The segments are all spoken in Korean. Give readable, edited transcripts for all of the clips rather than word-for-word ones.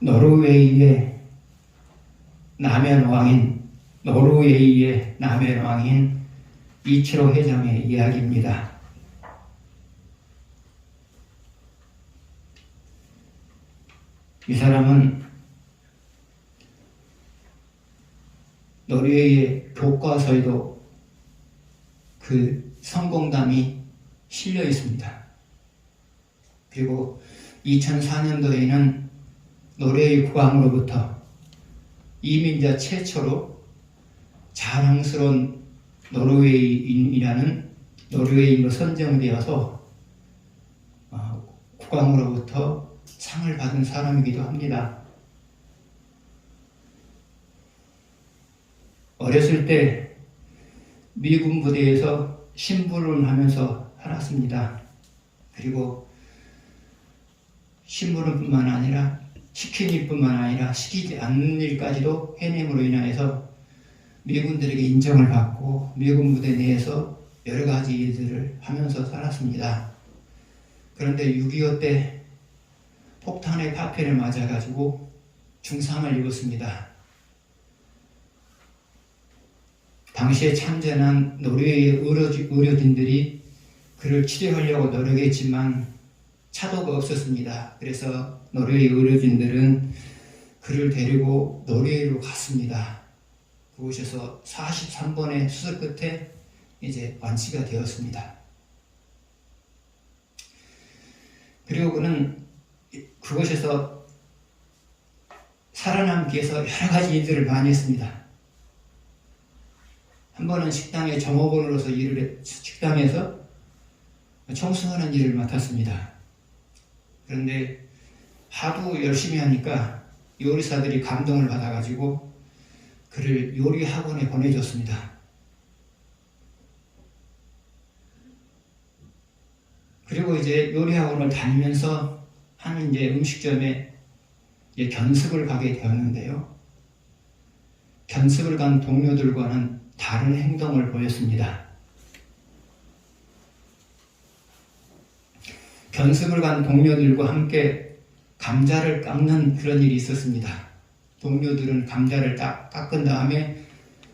노르웨이의 남현왕인 이치로 회장의 이야기입니다. 이 사람은 노르웨이의 교과서에도 그 성공담이 실려 있습니다. 그리고 2004년도에는 노르웨이 국왕으로부터 이민자 최초로 자랑스러운 노르웨이인으로 선정되어서 국왕으로부터 상을 받은 사람이기도 합니다. 어렸을 때 미군 부대에서 심부름하면서 살았습니다. 그리고 심부름뿐만 아니라 시킨 일뿐만 아니라 시키지 않는 일까지도 해냄으로 인하여서 미군들에게 인정을 받고 미군 부대 내에서 여러 가지 일들을 하면서 살았습니다. 그런데 6.25 때 폭탄의 파편을 맞아가지고 중상을 입었습니다. 당시에 참전한 노르웨이 의료진들이 그를 치료하려고 노력했지만 차도가 없었습니다. 그래서 노르웨이 의료진들은 그를 데리고 노르웨이로 갔습니다. 그곳에서 43번의 수술 끝에 이제 완치가 되었습니다. 그리고 그는 그곳에서 살아남기 위해서 여러 가지 일들을 많이 했습니다. 한 번은 식당의 점호원으로서 식당에서 청소하는 일을 맡았습니다. 그런데 하도 열심히 하니까 요리사들이 감동을 받아가지고 그를 요리 학원에 보내줬습니다. 그리고 이제 요리 학원을 다니면서 한 이제 음식점에 이제 견습을 가게 되었는데요. 견습을 간 동료들과는 다른 행동을 보였습니다. 견습을 간 동료들과 함께 감자를 깎는 그런 일이 있었습니다. 동료들은 감자를 딱 깎은 다음에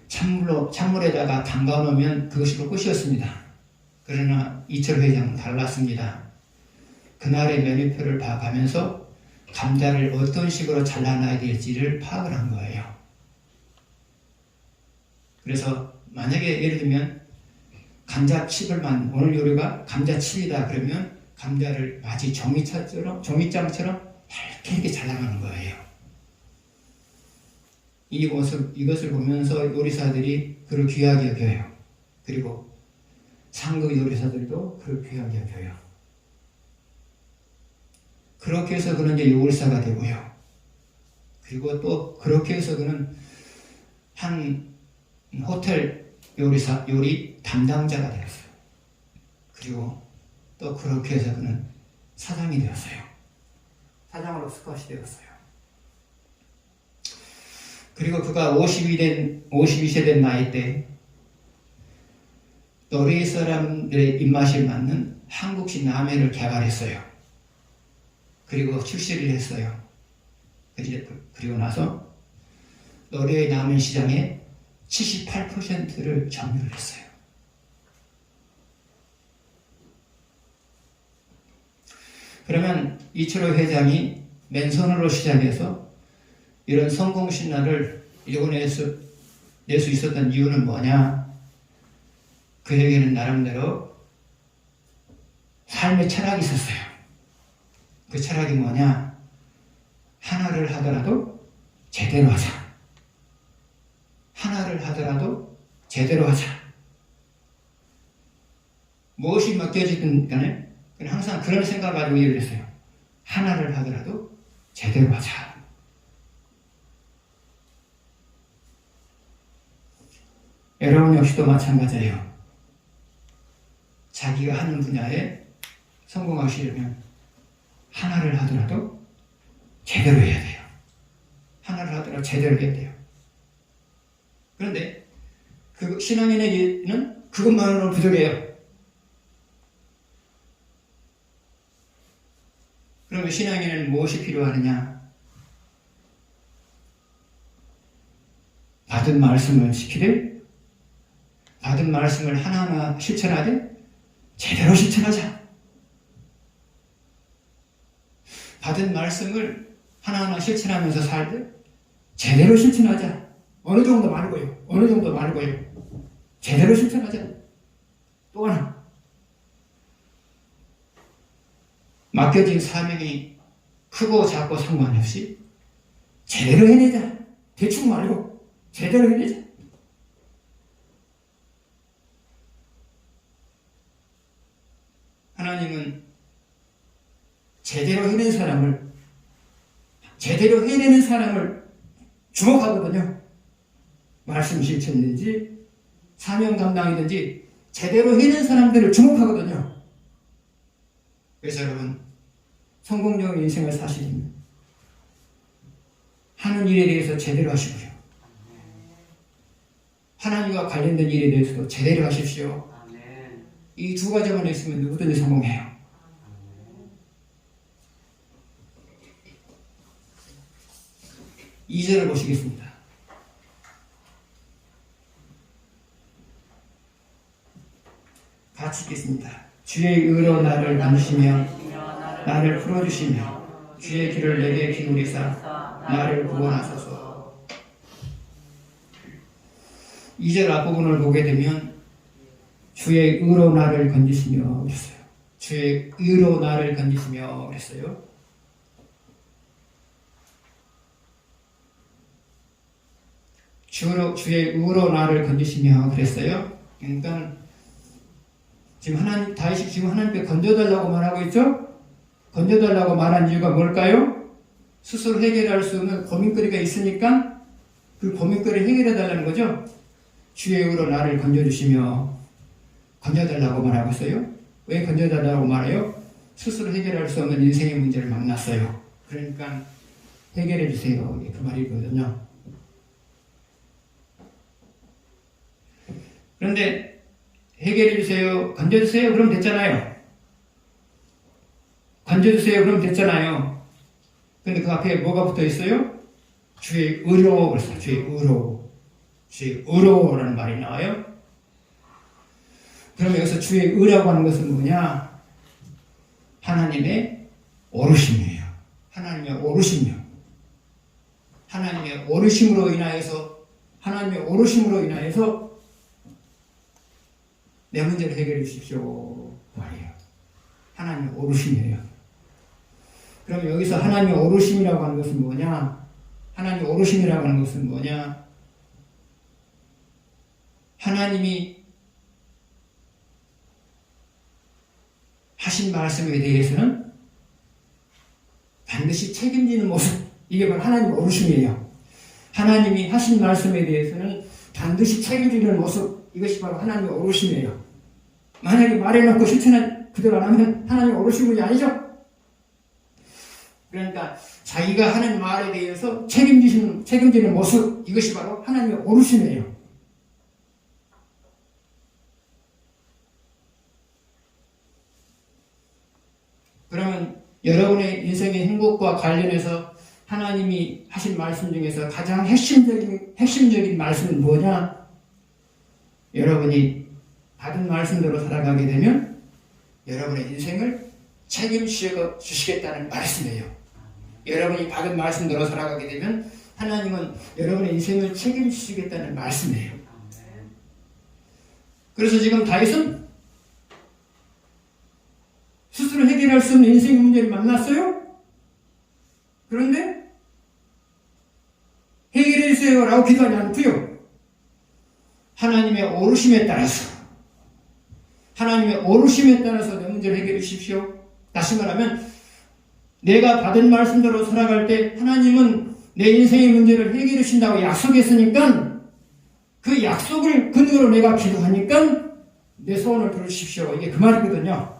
찬물에다가 담가 놓으면 그것으로 끝이었습니다. 그러나 이철 회장은 달랐습니다. 그날의 메뉴표를 봐가면서 감자를 어떤 식으로 잘라놔야 될지를 파악을 한 거예요. 그래서 만약에 예를 들면 감자칩을 오늘 요리가 감자칩이다 그러면 감자를 마치 종이장처럼 이렇게 잘라가는 거예요. 이것을 보면서 요리사들이 그를 귀하게 여겨요. 그리고 상급 요리사들도 그를 귀하게 여겨요. 그렇게 해서 그는 이제 요리사가 되고요. 그리고 또 그렇게 해서 그는 한 호텔 요리 담당자가 되었어요. 그리고 또 그렇게 해서 그는 사장이 되었어요. 사장으로 스쿼시 되었어요. 그리고 그가 52세 된 나이 때 노르웨이 사람들의 입맛에 맞는 한국식 라멘을 개발했어요. 그리고 출시를 했어요. 그리고 나서 노르웨이 라멘 시장의 78%를 점유를 했어요. 그러면 이철호 회장이 맨손으로 시작해서 이런 성공 신화를 이뤄낼 수 있었던 이유는 뭐냐? 그에게는 나름대로 삶의 철학이 있었어요. 그 철학이 뭐냐? 하나를 하더라도 제대로 하자. 하나를 하더라도 제대로 하자. 무엇이 맡겨지든 간에 항상 그런 생각을 가지고 일을 했어요. 하나를 하더라도 제대로 하자. 여러분 역시도 마찬가지예요. 자기가 하는 분야에 성공하시려면 하나를 하더라도 제대로 해야 돼요. 하나를 하더라도 제대로 해야 돼요. 그런데 그 신앙인에게는 그것만으로는 부족해요. 그러면 신앙인은 무엇이 필요하느냐? 받은 말씀을 지키되, 받은 말씀을 하나하나 실천하되 제대로 실천하자. 받은 말씀을 하나하나 실천하면서 살되 제대로 실천하자. 어느 정도 말고요. 어느 정도 말고요. 제대로 실천하자. 또 하나, 맡겨진 사명이 크고 작고 상관없이 제대로 해내자. 대충 말고 제대로 해내자. 하나님은 제대로 해내는 사람을 주목하거든요. 말씀 실천이든지 사명 감당이든지 제대로 해낸 사람들을 주목하거든요. 그래서 여러분, 성공적인 인생을 사시려면 하는 일에 대해서 제대로 하시고요. 하나님과 관련된 일에 대해서도 제대로 하십시오. 이 두 가지만 있으면 누구든지 성공해요. 2절을 보시겠습니다. 같이 읽겠습니다. 주의 의로 나를 만지시며 나를 풀어주시며 주의 길을 내게 기울이사 나를 구원하소서. 2절 앞부분을 보게 되면 주의 의로 나를 건지시며 그랬어요. 주의 의로 나를 건지시며 그랬어요. 주의 의로 나를 건지시며 그랬어요. 그러니까 지금 다윗이 지금 하나님께 건져달라고 말하고 있죠? 건져달라고 말한 이유가 뭘까요? 스스로 해결할 수 없는 고민거리가 있으니까 그 고민거리를 해결해달라는 거죠. 주의 의로 나를 건져주시며 건져달라고 말하고 있어요. 왜 건져달라고 말해요? 스스로 해결할 수 없는 인생의 문제를 만났어요. 그러니까 해결해 주세요. 그 말이거든요. 그런데 해결해 주세요, 건져 주세요, 그럼 됐잖아요. 건져 주세요, 그럼 됐잖아요. 근데 그 앞에 뭐가 붙어 있어요? 주의 의로, 그래서 주의 의로라는 말이 나와요. 그럼 여기서 주의 의라고 하는 것은 뭐냐? 하나님의 오르심이에요. 하나님의 오르심이요. 하나님의 오르심으로 인하여서 내 문제를 해결해 주십시오 말이에요. 하나님의 오르심이에요. 그럼 여기서 하나님의 오르심이라고 하는 것은 뭐냐? 하나님의 오르심이라고 하는 것은 뭐냐? 하나님이 하신 말씀에 대해서는 반드시 책임지는 모습, 이게 바로 하나님의 오르심이에요. 하나님이 하신 말씀에 대해서는 반드시 책임지는 모습, 이것이 바로 하나님의 오르심이에요. 만약에 말해놓고 실천을 그대로 안 하면 하나님의 오르심이 아니죠? 그러니까 자기가 하는 말에 대해서 책임지는 모습, 이것이 바로 하나님의 오르심이에요. 그러면 여러분의 인생의 행복과 관련해서 하나님이 하신 말씀 중에서 가장 핵심적인 말씀은 뭐냐? 여러분이 받은 말씀대로 살아가게 되면 여러분의 인생을 책임져 주시겠다는 말씀이에요. 여러분이 받은 말씀대로 살아가게 되면 하나님은 여러분의 인생을 책임지시겠다는 말씀이에요. 그래서 지금 다윗은 스스로 해결할 수 없는 인생의 문제를 만났어요. 그런데 해결해 주세요 라고 기도하지 않고요. 하나님의 오르심에 따라서 내 문제를 해결해 주십시오. 다시 말하면 내가 받은 말씀대로 살아갈 때 하나님은 내 인생의 문제를 해결해 주신다고 약속했으니까 그 약속을 근거로 내가 기도하니까 내 소원을 들어주십시오. 이게 그 말이거든요.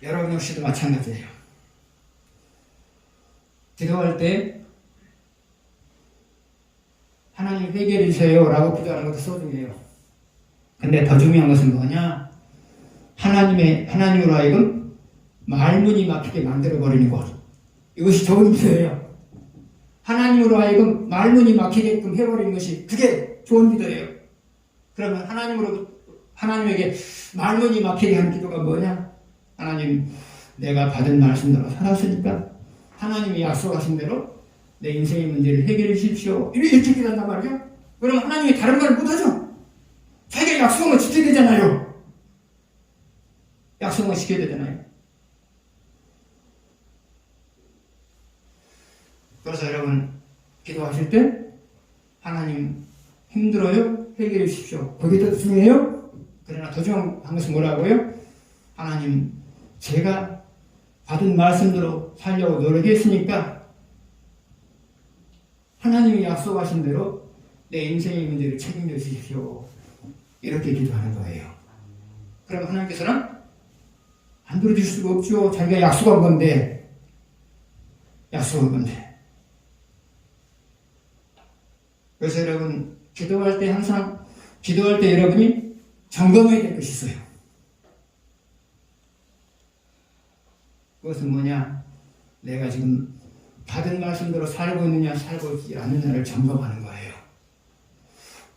여러분 역시도 마찬가지예요. 기도할 때 하나님 해결해 주세요 라고 기도하는 것도 소중해요. 근데 더 중요한 것은 뭐냐? 하나님으로 하여금 말문이 막히게 만들어버리는 것. 이것이 좋은 기도예요. 하나님으로 하여금 말문이 막히게끔 해버리는 것이 그게 좋은 기도예요. 그러면 하나님에게 말문이 막히게 하는 기도가 뭐냐? 하나님, 내가 받은 말씀대로 살았으니까 하나님이 약속하신 대로 내 인생의 문제를 해결해 주십시오. 이렇게 기도한단 말이죠. 그럼 하나님이 다른 말을 못하죠. 자기가 약속을 지켜야 되잖아요. 약속을 지켜야 되잖아요. 그래서 여러분 기도하실 때 하나님 힘들어요? 해결해 주십시오. 그게 더 중요해요? 그러나 더 중요한 것은 뭐라고요? 하나님, 제가 받은 말씀대로 살려고 노력했으니까 하나님이 약속하신 대로 내 인생의 문제를 책임져 주십시오. 이렇게 기도하는 거예요. 그럼 하나님께서는 안 들어줄 수가 없죠. 자기가 약속한 건데. 그래서 여러분 기도할 때 여러분이 점검해야 될 것이 있어요. 그것은 뭐냐? 내가 지금 받은 말씀대로 살고 있느냐 살고 있지 않느냐를 점검하는 거예요.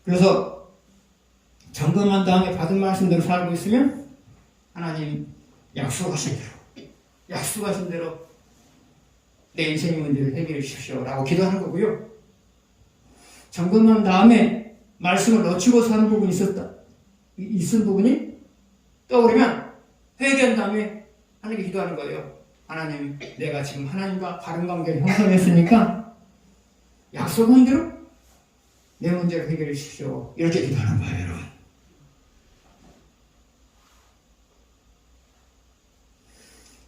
그래서 점검한 다음에 받은 말씀대로 살고 있으면 하나님 약속하신 대로 내 인생의 문제를 해결해 주십시오 라고 기도하는 거고요. 점검한 다음에 말씀을 놓치고 사는 부분이 있은 부분이 떠오르면 회개한 다음에 하나님께 기도하는 거예요. 하나님, 내가 지금 하나님과 바른 관계를 형성했으니까 약속한 대로 내 문제를 해결해 주십시오. 이렇게 기도하는 거예요, 여러분.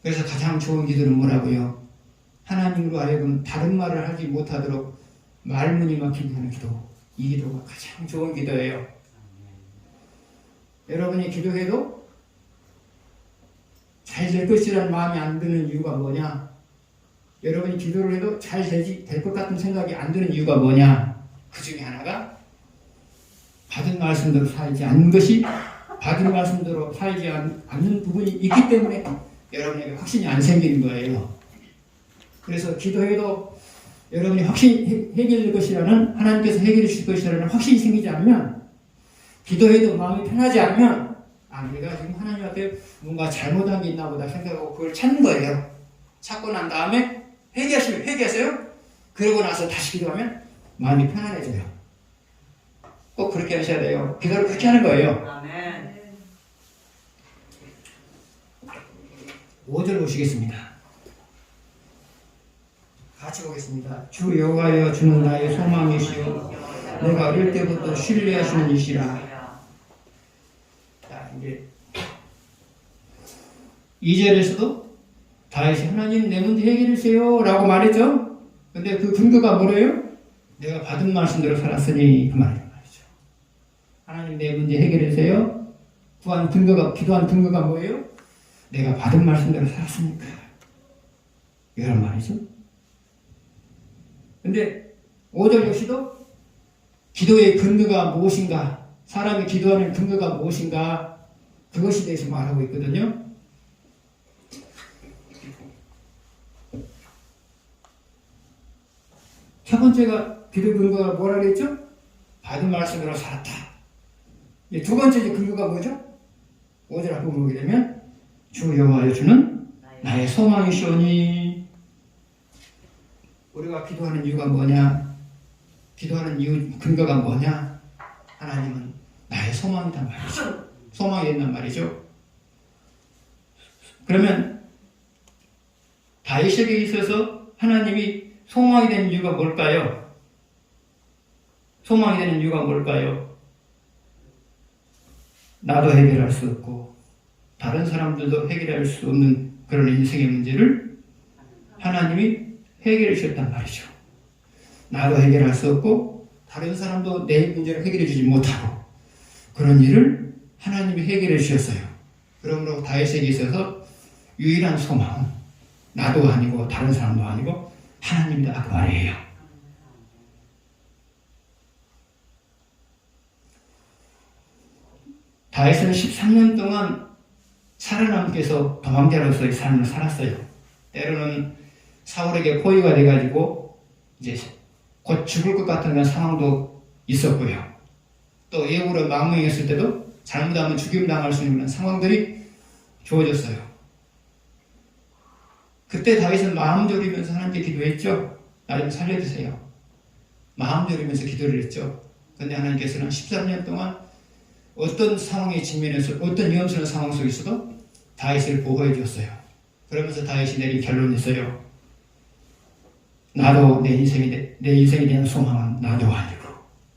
그래서 가장 좋은 기도는 뭐라고요? 하나님으로 하여금 다른 말을 하지 못하도록 말문이 막히게 하는 기도. 이 기도가 가장 좋은 기도예요. 여러분이 기도해도 잘 될 것이라는 마음이 안 드는 이유가 뭐냐? 여러분이 기도를 해도 잘 될 것 같은 생각이 안 드는 이유가 뭐냐? 그 중에 하나가 받은 말씀대로 살지 않는 것이 받은 말씀대로 살지 않는 부분이 있기 때문에 여러분에게 확신이 안 생기는 거예요. 그래서 기도해도 여러분이 확신이 해결될 것이라는, 하나님께서 해결해 주실 것이라는 확신이 생기지 않으면, 기도해도 마음이 편하지 않으면, 내가 지금 하나님한테 뭔가 잘못한 게 있나 보다 생각하고 그걸 찾는 거예요. 찾고 난 다음에 회개하세요. 그러고 나서 다시 기도하면 마음이 편안해져요. 꼭 그렇게 하셔야 돼요. 기도를 그렇게 하는 거예요. 아멘. 5절 보시겠습니다. 같이 보겠습니다. 주 여호와여, 주는 나의 소망이시요 내가 어릴 때부터 신뢰하시는 이시라. 자, 이제 2절에서도 다윗이 하나님 내 문제 해결해 주세요 라고 말했죠. 근데 그 근거가 뭐래요? 내가 받은 말씀대로 살았으니 그 말이죠. 하나님 내 문제 해결해 주세요. 기도한 근거가 뭐예요? 내가 받은 말씀대로 살았으니까. 이런 말이죠. 근데 5절 역시도 기도의 근거가 무엇인가, 사람이 기도하는 근거가 무엇인가, 그것에 대해서 말하고 있거든요. 첫 번째가 기도 근거가 뭐라 그랬죠? 받은 말씀으로 살았다. 두 번째 근거가 뭐죠? 5절 앞부분 보게 되면 주 여호와여, 주는 나의 소망이시오니. 우리가 기도하는 이유가 뭐냐? 기도하는 이유 근거가 뭐냐? 하나님은 나의 소망이란 말이죠. 소망이 된단 말이죠. 그러면 다윗에게 있어서 하나님이 소망이 되는 이유가 뭘까요? 소망이 되는 이유가 뭘까요? 나도 해결할 수 없고 다른 사람들도 해결할 수 없는 그런 인생의 문제를 하나님이 해결해 주셨단 말이죠. 나도 해결할 수 없고 다른 사람도 내 문제를 해결해 주지 못하고 그런 일을 하나님이 해결해 주셨어요. 그러므로 다윗에게 있어서 유일한 소망은 나도 아니고 다른 사람도 아니고 하나님이다, 그 말이에요. 다윗은 13년 동안 살아남기 위해서 도망자로서의 삶을 살았어요. 때로는 사울에게 포위가 돼가지고 이제 곧 죽을 것 같은 그런 상황도 있었고요. 또 예후로 망명했을 때도 잘못하면 죽임당할 수 있는 상황들이 주어졌어요. 그때 다윗은 마음 졸이면서 하나님께 기도했죠. 나 좀 살려주세요. 마음 졸이면서 기도를 했죠. 그런데 하나님께서는 13년 동안 어떤 상황에 직면해서 어떤 위험스러운 상황 속에서도 다윗을 보호해 주었어요. 그러면서 다윗이 내린 결론이 있어요. 나도 내 인생에 대한 소망은 나도 아니고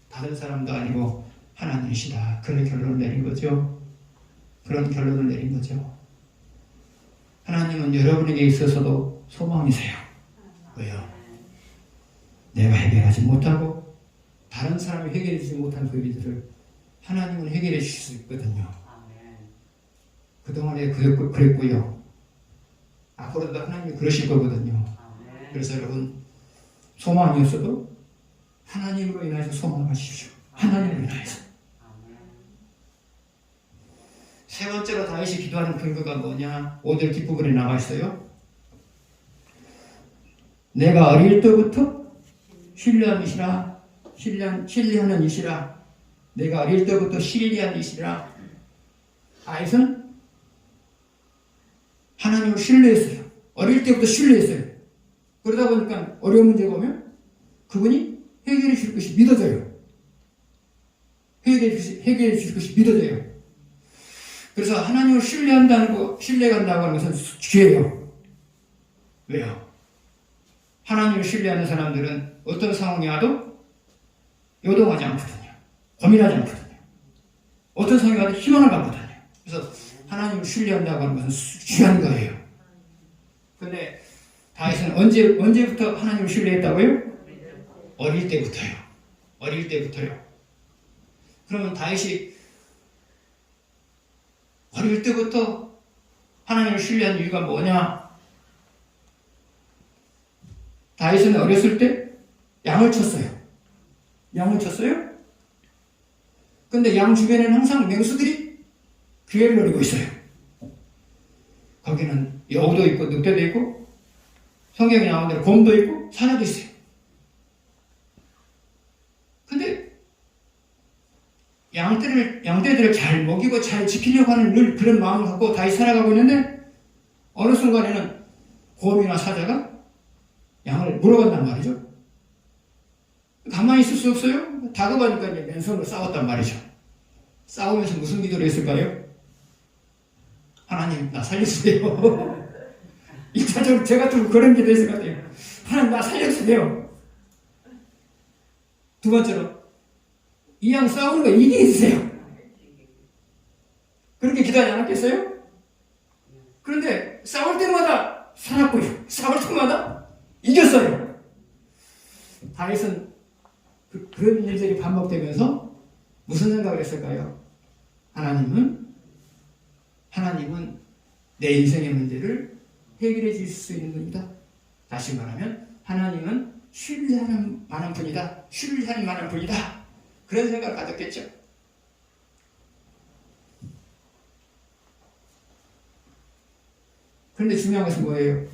다른 사람도 아니고 하나님이시다. 그런 결론을 내린 거죠. 그런 결론을 내린 거죠. 하나님은 여러분에게 있어서도 소망이세요. 왜요? 내가 해결하지 못하고 다른 사람이 해결해 주지 못한 그 일들을 하나님은 해결해 주실 수 있거든요. 그동안에 그랬고요. 앞으로도 하나님이 그러실 거거든요. 그래서 여러분 소망이 없어도 하나님으로 인해서 소망하십시오. 하나님으로 인해서. 세 번째로 다윗이 기도하는 근거가 뭐냐? 5절 뒷부분에 나와 있어요. 내가 어릴 때부터 신뢰하는 이시라. 내가 어릴 때부터 신뢰하는 이시라. 다윗은 하나님을 신뢰했어요. 어릴 때부터 신뢰했어요. 그러다 보니까 어려운 문제가 오면 그분이 해결해 줄 것이 믿어져요. 해결해 줄 것이 믿어져요. 그래서 하나님을 신뢰한다고 하는 것은 죄예요. 왜요? 하나님을 신뢰하는 사람들은 어떤 상황이 와도 요동하지 않거든요. 고민하지 않거든요. 어떤 상황이 와도 희망을 갖거든요. 그래서 하나님을 신뢰한다고 하는 것은 귀한 거예요. 그런데 다윗은 언제부터 하나님을 신뢰했다고요? 어릴 때부터요. 어릴 때부터요. 그러면 다윗이 어릴 때부터 하나님을 신뢰한 이유가 뭐냐? 다윗은 어렸을 때 양을 쳤어요. 양을 쳤어요? 근데 양 주변에는 항상 맹수들이 기회를 노리고 있어요. 거기는 여우도 있고 늑대도 있고 성경에 나온 대로 곰도 있고 사자도 있어요. 근데 양떼들을 잘 먹이고 잘 지키려고 하는 늘 그런 마음을 갖고 다시 살아가고 있는데 어느 순간에는 곰이나 사자가 양을 물어간단 말이죠. 가만히 있을 수 없어요. 다급하니까 이제 맨손으로 싸웠단 말이죠. 싸우면서 무슨 기도를 했을까요? 하나님 나 살려주세요. 1차적으로 제가 좀 그런 기도 했을 것 같아요. 하나님 나 살려주세요. 두 번째로 이 양 싸우는 거 이기게 해주세요. 그렇게 기도하지 않았겠어요? 그런데 싸울 때마다 살았고요. 싸울 때마다 이겼어요. 다윗은 그런 일들이 반복되면서 무슨 생각을 했을까요? 하나님은 내 인생의 문제를 해결해 주실 수 있는 분이다. 다시 말하면 하나님은 신뢰할 만한 분이다. 신뢰할 만한 분이다. 그런 생각을 가졌겠죠. 그런데 중요한 것은 뭐예요?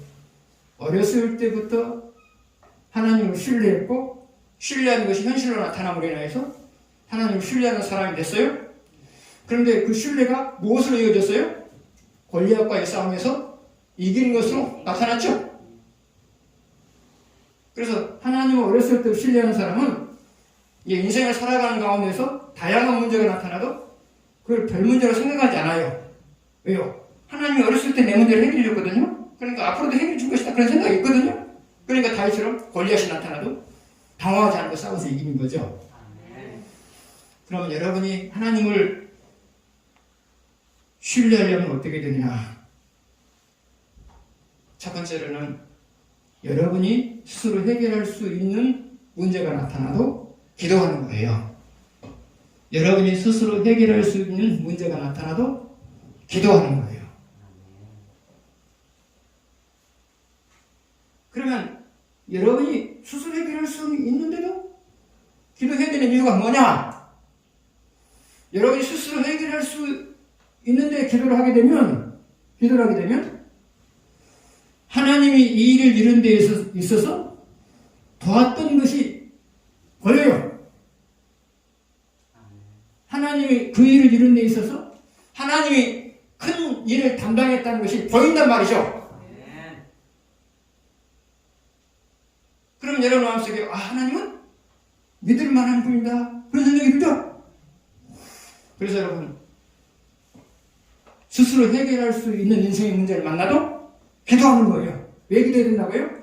어렸을 때부터 하나님을 신뢰했고 신뢰하는 것이 현실로 나타남으로 인해서 하나님을 신뢰하는 사람이 됐어요. 그런데 그 신뢰가 무엇으로 이어졌어요? 골리앗과의 싸움에서 이기는 것으로 나타났죠. 그래서 하나님을 어렸을 때 신뢰하는 사람은 인생을 살아가는 가운데서 다양한 문제가 나타나도 그걸 별 문제로 생각하지 않아요. 왜요? 하나님이 어렸을 때 내 문제를 해결해 줬거든요. 그러니까 앞으로도 해결해 줄 것이다. 그런 생각이 있거든요. 그러니까 다윗처럼 골리앗이 나타나도 당황하지 않고 싸워서 이기는 거죠. 그러면 여러분이 하나님을 신뢰하려면 어떻게 되느냐? 첫 번째로는 여러분이 스스로 해결할 수 있는 문제가 나타나도 기도하는 거예요. 여러분이 스스로 해결할 수 있는 문제가 나타나도 기도하는 거예요. 그러면 여러분이 스스로 해결할 수 있는데도 기도해야 되는 이유가 뭐냐? 여러분이 스스로 해결할 수 있는데 기도를 하게 되면 기도를 하게 되면 하나님이 이 일을 이룬 데 있어서 도왔던 것이 보여요. 하나님이 그 일을 이룬 데 있어서 하나님이 큰 일을 담당했다는 것이 보인단 말이죠. 그럼 여러분 마음속에 하나님은 믿을 만한 분이다, 그런 생각이 들죠. 그래서 여러분 스스로 해결할 수 있는 인생의 문제를 만나도 기도하는 거예요. 왜 기도해야 된다고요?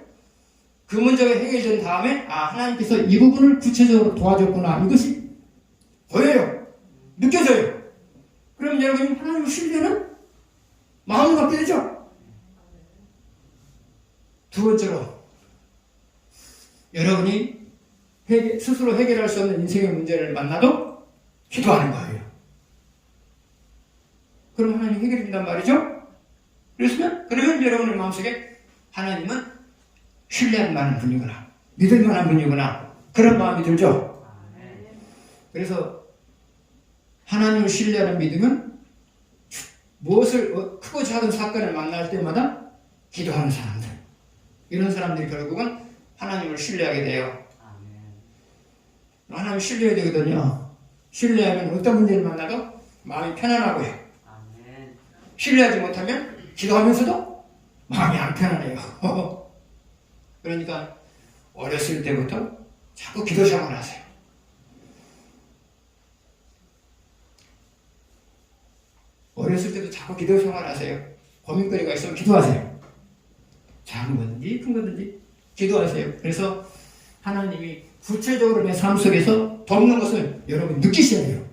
그 문제가 해결된 다음에 하나님께서 이 부분을 구체적으로 도와줬구나, 이것이 보여요. 느껴져요. 그럼 여러분이 하나님을 신뢰는 마음을 갖게 되죠. 두 번째로 여러분이 스스로 해결할 수 없는 인생의 문제를 만나도 기도하는 거예요. 그럼 하나님 해결해 준단 말이죠. 그러면 여러분의 마음속에 하나님은 신뢰할 만한 분이구나, 믿을 만한 분이구나, 그런 마음이 들죠. 그래서 하나님을 신뢰하는 믿음은 무엇을 크고 작은 사건을 만날 때마다 기도하는 사람들, 이런 사람들이 결국은 하나님을 신뢰하게 돼요. 하나님을 신뢰해야 되거든요. 신뢰하면 어떤 문제를 만나도 마음이 편안하고요. 신뢰하지 못하면 기도하면서도 마음이 안 편안해요. 그러니까 어렸을 때부터 자꾸 기도 시작을 하세요. 어렸을 때도 자꾸 기도 생활 하세요. 고민거리가 있으면 기도하세요. 작은 거든지 큰 거든지 기도하세요. 그래서 하나님이 구체적으로 내 삶 속에서 돕는 것을 여러분 느끼셔야 돼요.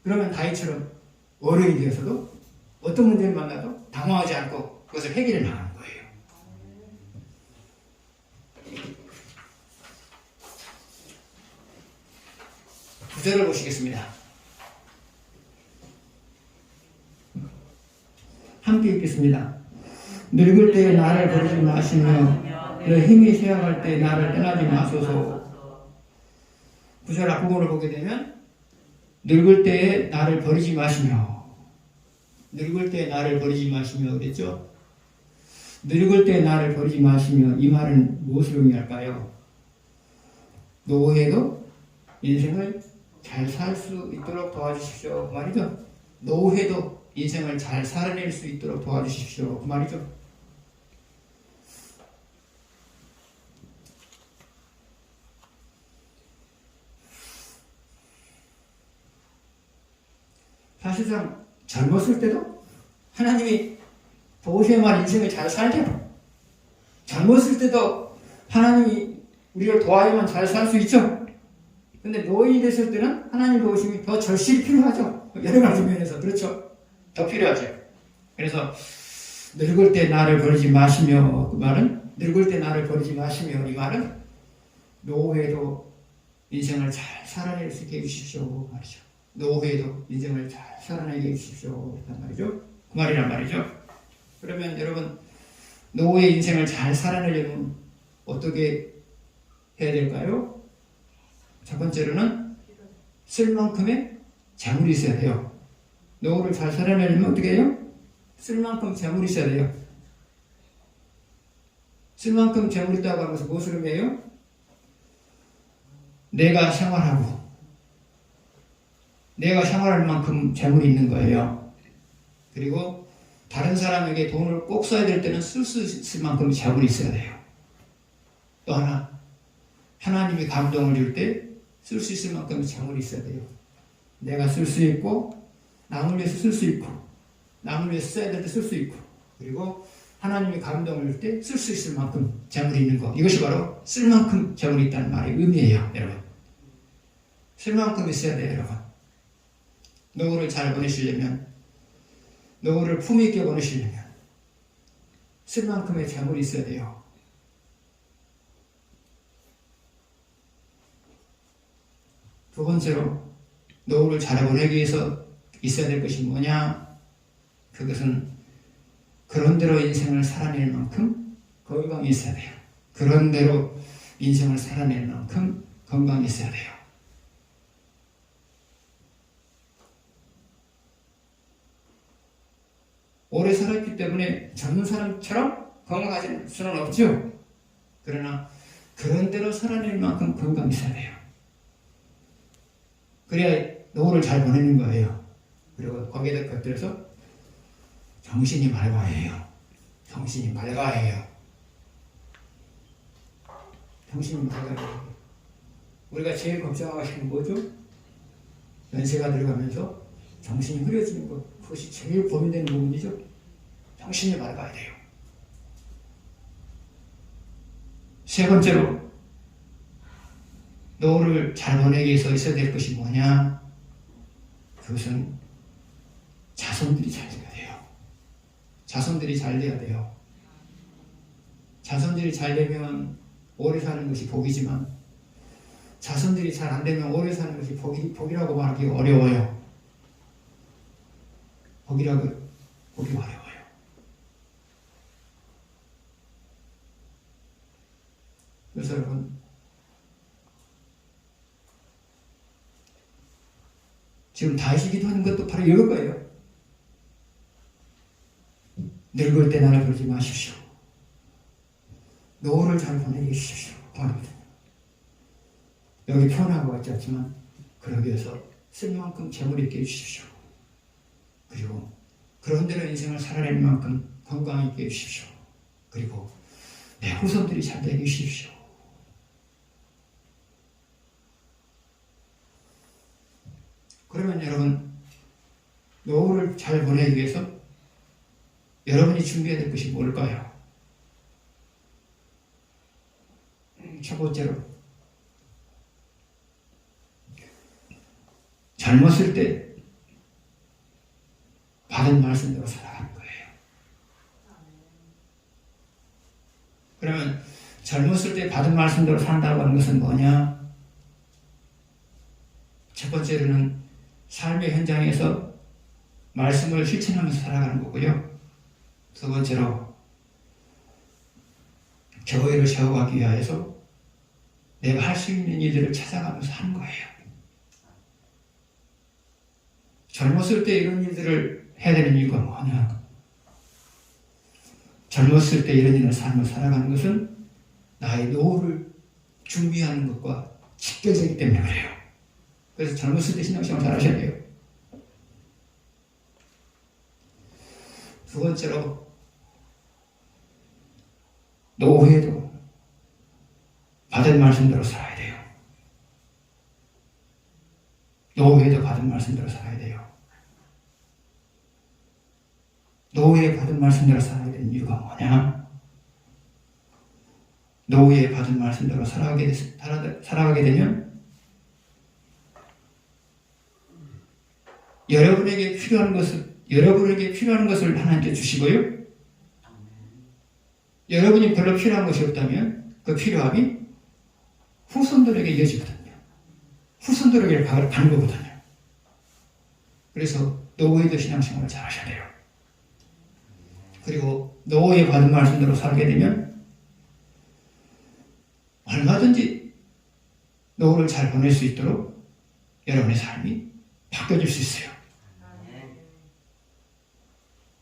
그러면 다윗처럼 어른이 되어서도 어떤 문제를 만나도 당황하지 않고 그것을 해결해 나가는 거예요. 구절을 보시겠습니다. 함께 읽겠습니다. 늙을 때에 나를 버리지 마시며 너 힘이 쇠약할 때 나를 떠나지 마소서. 구절 앞부분을 보게 되면 늙을 때에 나를 버리지 마시며, 늙을 때에 나를 버리지 마시며 그랬죠. 늙을 때에 나를 버리지 마시며, 이 말은 무엇을 의미할까요? 노후에도 인생을 잘 살 수 있도록 도와주십시오, 그 말이죠. 노후에도 인생을 잘 살아낼 수 있도록 도와주십시오, 그 말이죠. 사실상 젊었을 때도 하나님이 도우셔야만 인생을 잘 살죠. 젊었을 때도 하나님이 우리를 도와야만 잘 살 수 있죠. 근데 노인이 됐을 때는 하나님 도우심이 더 절실히 필요하죠. 여러 가지 면에서 그렇죠. 더 필요하죠. 그래서 늙을 때 나를 버리지 마시며, 그 말은 늙을 때 나를 버리지 마시며, 이 말은 노후에도 인생을 잘 살아낼 수 있게 해주십시오 말이죠. 노후에도 인생을 잘 살아내게 해주십시오 그 말이죠. 그 말이란 말이죠. 그러면 여러분 노후의 인생을 잘 살아내려면 어떻게 해야 될까요? 첫 번째로는 쓸 만큼의 재물이 있어야 돼요. 노후를 잘 살아내려면 어떻게 해요? 쓸 만큼 재물이 있어야 돼요. 쓸 만큼 재물이 있다고 하면서 무엇을 의미해요? 내가 생활하고 내가 생활할 만큼 재물이 있는 거예요. 그리고 다른 사람에게 돈을 꼭 써야 될 때는 쓸 수 있을 만큼 재물이 있어야 돼요. 또 하나, 하나님이 감동을 줄 때 쓸 수 있을 만큼 재물이 있어야 돼요. 내가 쓸 수 있고 남을 위해서 쓸 수 있고 남을 위해서 써야 될 때 쓸 수 있고, 그리고 하나님이 감동을 줄 때 쓸 수 있을 만큼 재물이 있는 거, 이것이 바로 쓸 만큼 재물이 있다는 말의 의미예요. 여러분 쓸 만큼 있어야 돼요. 여러분 노후를 잘 보내시려면, 노후를 품위 있게 보내시려면 쓸 만큼의 재물이 있어야 돼요. 두 번째로 노후를 잘 보내기 위해서 있어야 될 것이 뭐냐? 그것은 그런대로 인생을 살아낼 만큼 건강이 있어야 돼요. 그런대로 인생을 살아낼 만큼 건강이 있어야 돼요. 오래 살았기 때문에 젊은 사람처럼 건강하지 수는 없죠. 그러나 그런 대로 살아낼 만큼 건강이 있어야 돼요. 그래야 노후를 잘 보내는 거예요. 그리고 거기에다 곁들여서 정신이 맑아야 해요. 정신이 맑아야 해요. 정신이 맑아야 해요. 우리가 제일 걱정하고 싶은 뭐죠? 연세가 들어가면서 정신이 흐려지는 것. 그것이 제일 고민되는 부분이죠. 정신이 맑아야 돼요. 세 번째로 노후를 잘 보내기 위해서 있어야 될 것이 뭐냐? 그것은 자손들이 잘 돼야 돼요. 자손들이 잘 돼야 돼요. 자손들이 잘 되면 오래 사는 것이 복이지만 자손들이 잘 안 되면 오래 사는 것이 복이라고 말하기 어려워요. 보기 어려워요. 그래서 여러분, 지금 다시 기도하는 것도 바로 이럴 거예요. 늙을 때 나를 부르지 마십시오. 노후를 잘 보내게 해주십시오. 여기 표현한 것 같지 않지만 그러기 위해서 쓸 만큼 재물 있게 해주십시오. 그리고 그런 대로 인생을 살아낼 만큼 건강 있게 해주십시오. 그리고 내 후손들이 잘 되게 해주십시오. 그러면 여러분, 노후를 잘 보내기 위해서 여러분이 준비해야 될 것이 뭘까요? 첫 번째로, 젊었을 때 받은 말씀대로 살아가는 거예요. 그러면 젊었을 때 받은 말씀대로 산다고 하는 것은 뭐냐? 첫 번째로는 삶의 현장에서 말씀을 실천하면서 살아가는 거고요. 두 번째로 교회를 세워가기 위해서 내가 할 수 있는 일들을 찾아가면서 하는 거예요. 젊었을 때 이런 일들을 해야 되는 이유가 뭐냐? 젊었을 때 이런 일을 삶을 살아가는 것은 나의 노후를 준비하는 것과 직결되기 때문에 그래요. 그래서 젊었을 때 신앙생활 잘 하셔야 돼요. 두 번째로, 노후에도 받은 말씀대로 살아야 돼요. 노후에도 받은 말씀대로 살아야 돼요. 노후에 받은 말씀대로 살아야 되는 이유가 뭐냐? 노후에 받은 말씀대로 살아가게 되면 여러분에게 필요한 것을 하나님께 주시고요. 여러분이 별로 필요한 것이 없다면 그 필요함이 후손들에게 이어지거든요. 후손들에게 가는 거거든요. 그래서 노후에도 신앙생활을 잘 하셔야 돼요. 그리고 노후에 받은 말씀대로 살게 되면 얼마든지 노후를 잘 보낼 수 있도록 여러분의 삶이 바뀌어질 수 있어요.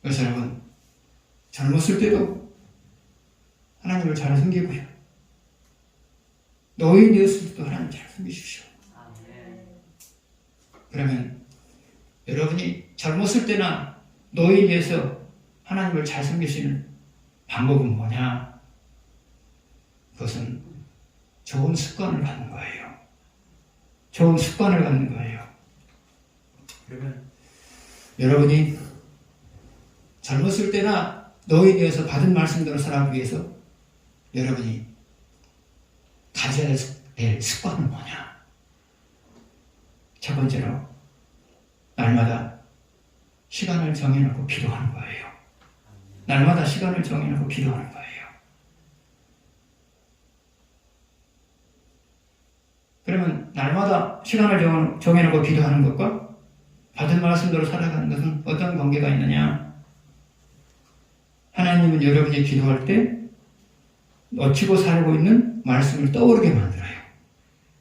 그래서 여러분, 젊었을 때도 하나님을 잘 섬기고요. 노인이 되었을 때도 하나님 잘 섬기십시오. 그러면 여러분이 젊었을 때나 노인이 돼서 하나님을 잘 섬길 수 있는 방법은 뭐냐? 그것은 좋은 습관을 갖는 거예요. 좋은 습관을 갖는 거예요. 그러면 여러분이 젊었을 때나 노인이 되어서 받은 말씀대로 살아가기 위해서 여러분이 가져야 될 습관은 뭐냐? 첫 번째로, 날마다 시간을 정해놓고 기도하는 거예요. 날마다 시간을 정해놓고 기도하는 거예요. 그러면 날마다 시간을 정해놓고 기도하는 것과 받은 말씀대로 살아가는 것은 어떤 관계가 있느냐? 하나님은 여러분이 기도할 때 놓치고 살고 있는 말씀을 떠오르게 만들어요.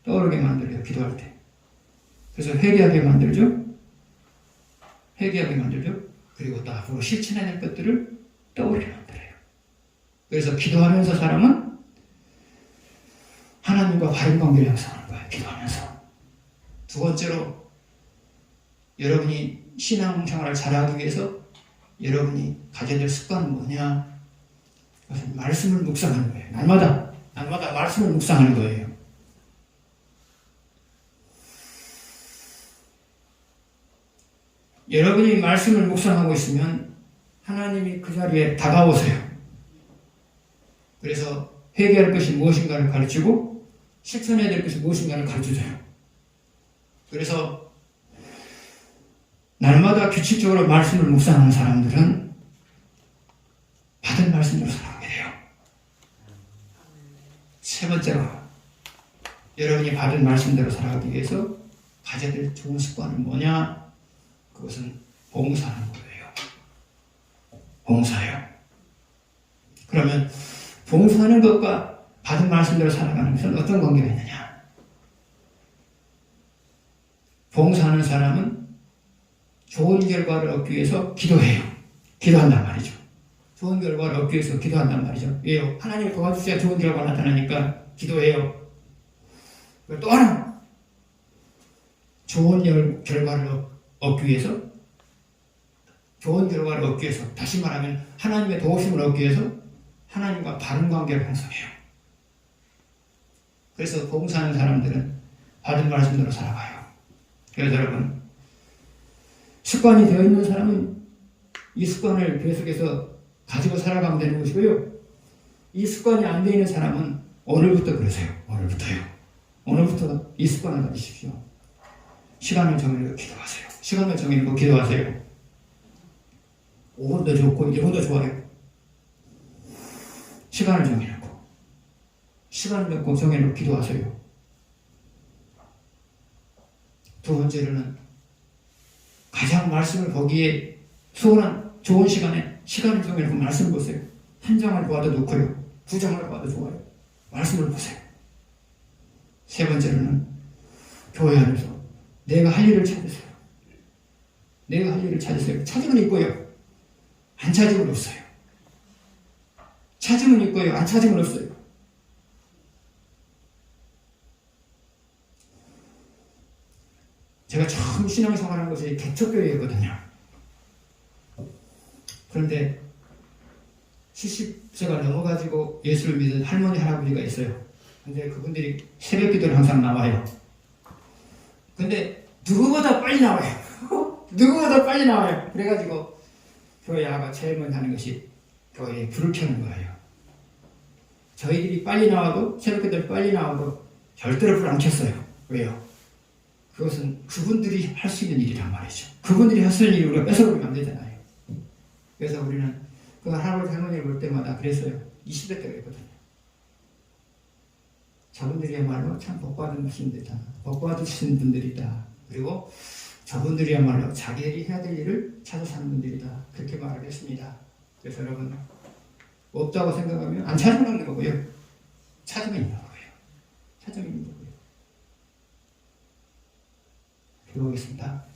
떠오르게 만들어요, 기도할 때. 그래서 회개하게 만들죠. 회개하게 만들죠. 그리고 또 앞으로 실천해야 될 것들을 떠올리게 만들어요. 그래서 기도하면서 사람은 하나님과 바른 관계를 형성하는 거예요. 기도하면서. 두 번째로 여러분이 신앙생활을 잘하기 위해서 여러분이 가져야 될 습관은 뭐냐? 그것은 말씀을 묵상하는 거예요. 날마다 말씀을 묵상하는 거예요. 여러분이 말씀을 묵상하고 있으면 하나님이 그 자리에 다가오세요. 그래서 회개할 것이 무엇인가를 가르치고 실천해야 될 것이 무엇인가를 가르쳐줘요. 그래서 날마다 규칙적으로 말씀을 묵상하는 사람들은 받은 말씀대로 살아가게 돼요. 세 번째로 여러분이 받은 말씀대로 살아가기 위해서 가져야 될 좋은 습관은 뭐냐? 그것은 봉사하는 거예요. 봉사요. 그러면 봉사하는 것과 받은 말씀대로 살아가는 것은 어떤 관계가 있느냐? 봉사하는 사람은 좋은 결과를 얻기 위해서 기도해요. 기도한단 말이죠. 좋은 결과를 얻기 위해서 기도한단 말이죠. 왜요? 하나님이 도와주셔야 좋은 결과가 나타나니까 기도해요. 또 하나, 좋은 결과를 얻기 위해서, 다시 말하면 하나님의 도우심을 얻기 위해서 하나님과 바른 관계를 형성해요. 그래서 봉사하는 사람들은 받은 말씀대로 살아가요. 그래서 여러분, 습관이 되어 있는 사람은 이 습관을 계속해서 가지고 살아가면 되는 것이고요. 이 습관이 안 되어 있는 사람은 오늘부터 그러세요. 오늘부터 이 습관을 가지십시오. 시간을 정해놓고 기도하세요. 시간을 정해놓고 기도하세요. 5분도 좋고 1분도 좋아요. 시간을 정해놓고 기도하세요. 두 번째로는 가장 말씀을 보기에 소원한 좋은 시간을 정해놓고 말씀을 보세요. 한 장을 보아도 좋고요. 두 장을 보아도 좋아요. 말씀을 보세요. 세 번째로는 교회 안에서 내가 할 일을 찾으세요. 찾으면 있고요. 안 찾으면 없어요. 찾으면 있고요. 안 찾으면 없어요. 제가 처음 신앙생활한 것이 개척교회였거든요. 그런데 70세가 넘어가지고 예수를 믿은 할머니, 할아버지가 있어요. 근데 그분들이 새벽 기도를 항상 나와요. 근데 누구보다 빨리 나와요. 그래가지고 교회 아가 제일 먼저 하는 것이 교회에 불을 켜는 거예요. 저희들이 빨리 나와도, 새벽 기도를 빨리 나와도 절대로 불 안 켰어요. 왜요? 그것은 그분들이 할 수 있는 일이란 말이죠. 그분들이 할 수 있는 일을 우리가 뺏어버리면 안 되잖아요. 그래서 우리는 그 할아버지 할머니를 볼 때마다 그랬어요. 20대 때가 있거든요. 저분들이야말로 참 복받으신 분들이다. 그리고 저분들이야말로 자기들이 해야 될 일을 찾아 사는 분들이다. 그렇게 말을 했습니다. 그래서 여러분, 없다고 생각하면 안 찾으면 없는 거고요. 찾으면 있는 거예요. 기도하겠습니다.